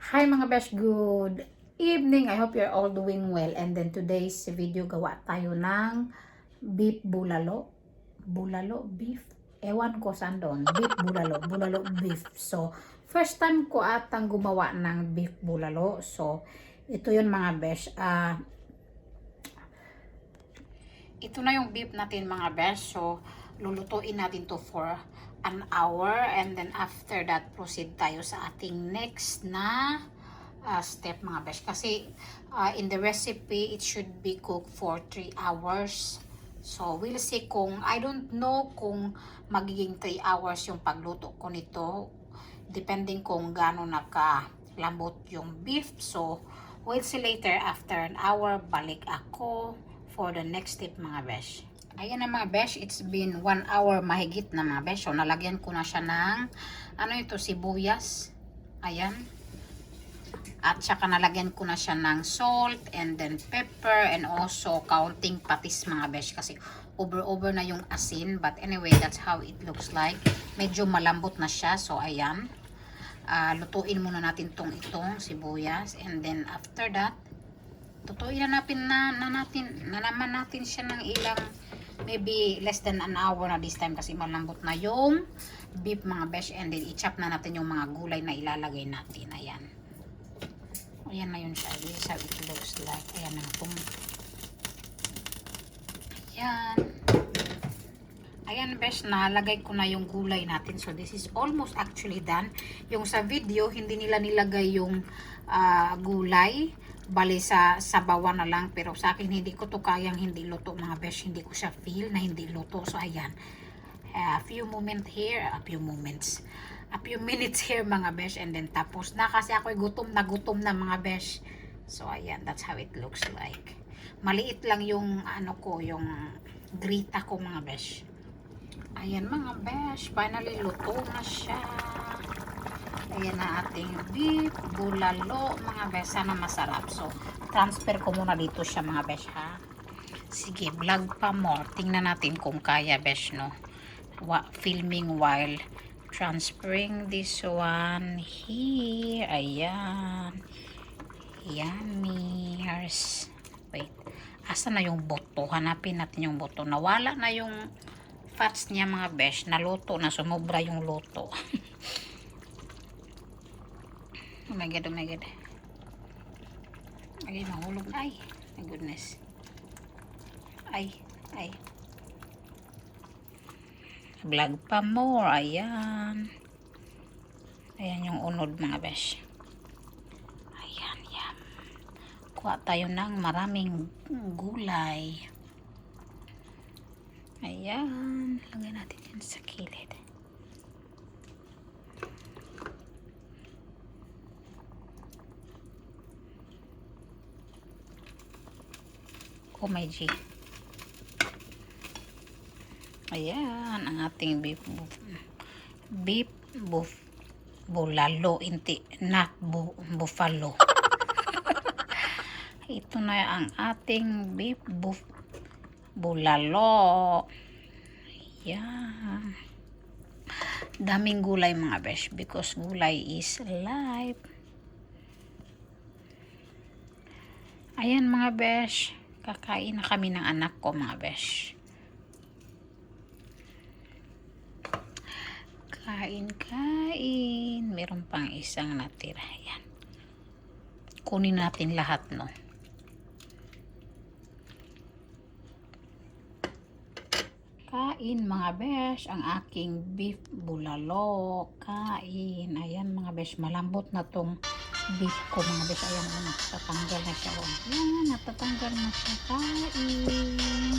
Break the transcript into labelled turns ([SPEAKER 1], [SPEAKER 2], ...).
[SPEAKER 1] Hi mga besh, good evening. I hope you're all doing well. And then today's video, gawa tayo ng beef bulalo. Bulalo beef. Ewan ko saan doon. Beef bulalo. Bulalo beef. So, first time ko atang gumawa ng beef bulalo. So, ito yun mga besh. Ito na yung beef natin mga besh. So, lulutuin natin to for an hour, and then after that proceed tayo sa ating next na step mga besh, kasi in the recipe it should be cooked for 3 hours. So we'll see kung, I don't know kung magiging 3 hours yung pagluto ko nito, depending kung gaano nakalambot yung beef. So we'll see later. After an hour balik ako for the next step mga besh. Ayan na mga besh, it's been 1 hour mahigit na mga besh. So nalagyan ko na siya ng ano ito, sibuyas. Ayan. At saka nalagyan ko na siya ng salt and then pepper and also counting patis mga besh, kasi over na yung asin. But anyway, that's how it looks like. Medyo malambot na siya. So ayan. Lutuin muna natin itong sibuyas, and then after that tutuin na naman natin siya ng ilang, maybe less than an hour na this time, kasi malambot na yung beef mga besh. And then i-chop na natin yung mga gulay na ilalagay natin. Ayan. Ayan na yun siya. This is how it looks like. Ayan na itong. Ayan. Ayan besh, nalagay ko na yung gulay natin. So this is almost actually done. Yung sa video, hindi nila nilagay yung gulay. Bali sa sabawan na lang, pero sa akin hindi ko to kayang hindi luto mga besh. Hindi ko siya feel na hindi luto. So ayan, a few moments here, a few minutes here mga besh, and then tapos na, kasi ako'y gutom na mga besh. So ayan, that's how it looks like. Maliit lang yung ano ko, yung grita ko mga besh. Ayan mga besh, finally luto na siya. Ayan na ating beef bulalo mga besh, sana masarap. So transfer ko muna dito siya mga besh ha. Sige, vlog pa more, tingnan natin kung kaya besh, no. Filming while transferring this one here. Ayan, yummy. Wait, asa na yung buto? Hanapin natin yung buto. Nawala na yung fats niya mga besh. Naluto na, sumobra yung luto. Oh my god, oh my god. Ay, mahulog. Ay, my goodness. Ay. Vlog pa more. Ayan. Ayan yung unod mga besh. Ayan, yan. Kuha tayo ng maraming gulay. Ayan. Lagay natin yan sa kilid. Oh my G. Ayan ang ating beef bulalo, hindi not buffalo. Ito na ang ating beef bulalo. Ayan. Daming gulay mga besh, because gulay is life. Ayan mga besh, kakain na kami ng anak ko mga besh. Kain. Meron pang isang natira. Ayan. Kunin natin lahat, no. Kain mga besh, ang aking beef bulalo. Kain. Ayan mga besh, malambot na tong beef ko mga besh. Ayan, natatanggal na siya. Ayan, natatanggal na siya. Kain.